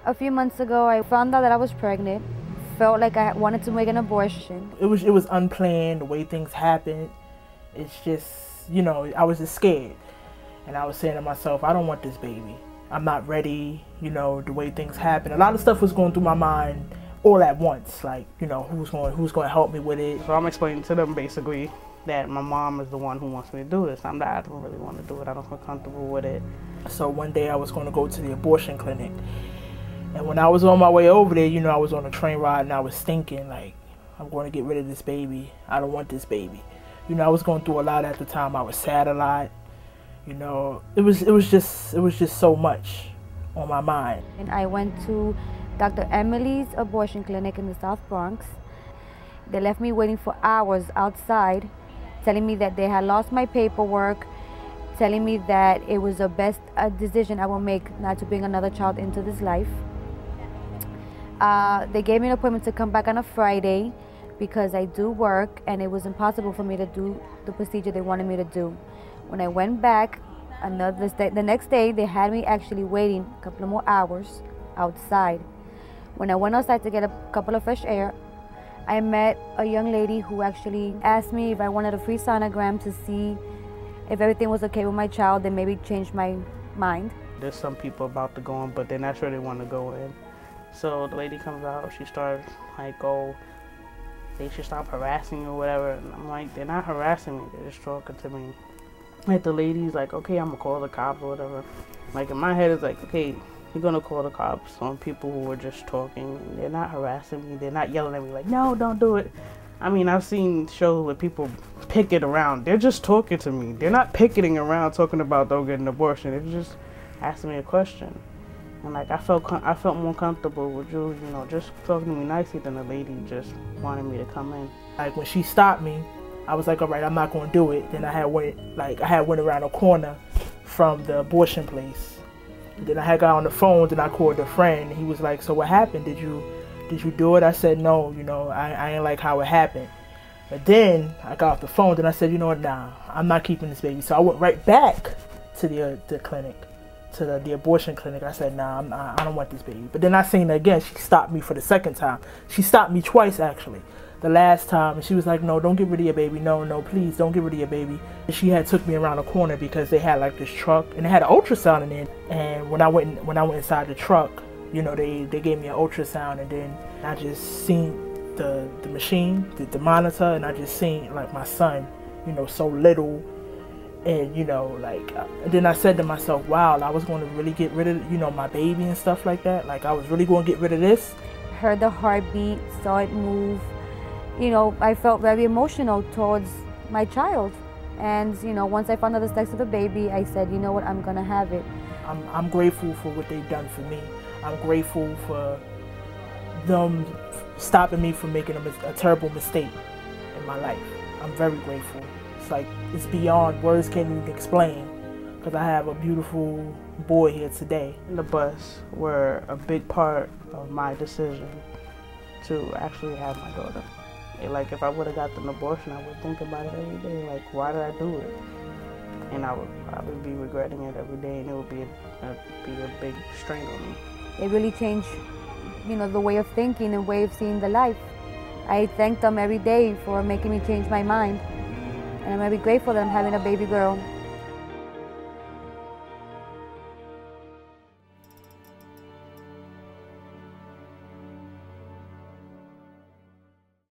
A few months ago, I found out that I was pregnant. Felt like I wanted to make an abortion. It was unplanned, the way things happened. It's just, I was just scared. And I was saying to myself, I don't want this baby. I'm not ready, the way things happen. A lot of stuff was going through my mind all at once. Like, who's going to help me with it? So I'm explaining to them basically that my mom is the one who wants me to do this. I don't really want to do it. I don't feel comfortable with it. So one day I was going to go to the abortion clinic. And when I was on my way over there, I was on a train ride and I was thinking, like, I'm going to get rid of this baby. I don't want this baby. I was going through a lot at the time. I was sad a lot. It was just so much on my mind. And I went to Dr. Emily's abortion clinic in the South Bronx. They left me waiting for hours outside, telling me that they had lost my paperwork, telling me that it was the best decision I will make not to bring another child into this life. They gave me an appointment to come back on a Friday because I do work and it was impossible for me to do the procedure they wanted me to do. When I went back the next day, they had me actually waiting a couple of more hours outside. When I went outside to get a couple of fresh air, I met a young lady who actually asked me if I wanted a free sonogram to see if everything was okay with my child and maybe change my mind. There's some people about to go in, but they're not sure they want to go in. So the lady comes out, she starts like, oh, they should stop harassing you or whatever. And I'm like, they're not harassing me, they're just talking to me. Like the lady's like, okay, I'm gonna call the cops or whatever. Like in my head it's like, okay, you're gonna call the cops on people who are just talking. They're not harassing me, they're not yelling at me like, no, don't do it. I mean, I've seen shows where people picket around. They're just talking to me. They're not picketing around talking about don't get an abortion. They're just asking me a question. And like I felt more comfortable with you, just talking to me nicely than the lady just wanting me to come in. Like when she stopped me, I was like, all right, I'm not going to do it. Then I had went around a corner from the abortion place. And then I had got on the phone, then I called a friend. And he was like, so what happened? Did you do it? I said, no, I ain't like how it happened. But then I got off the phone, then I said, you know what, nah, I'm not keeping this baby. So I went right back to the clinic, to the abortion clinic. I said, nah, I don't want this baby. But then I seen her again. She stopped me for the second time. She stopped me twice, actually. The last time, and she was like, no, don't get rid of your baby. No, please, don't get rid of your baby. And she had took me around the corner because they had like this truck, and they had an ultrasound in it. And when I went inside the truck, they gave me an ultrasound, and then I just seen the machine, the monitor, and I just seen like my son, so little. And then I said to myself, wow, I was going to really get rid of my baby and stuff like that. Like I was really going to get rid of this. Heard the heartbeat, saw it move. I felt very emotional towards my child. And once I found out the sex of the baby, I said, you know what, I'm gonna have it. I'm grateful for what they've done for me. I'm grateful for them stopping me from making a terrible mistake in my life. I'm very grateful. It's like, it's beyond words can't even explain, because I have a beautiful boy here today. The bus were a big part of my decision to actually have my daughter. Like if I would have gotten an abortion, I would think about it every day. Like, why did I do it? And I would probably be regretting it every day, and it would be a big strain on me. It really changed, the way of thinking and way of seeing the life. I thank them every day for making me change my mind. And I'm very grateful that I'm having a baby girl.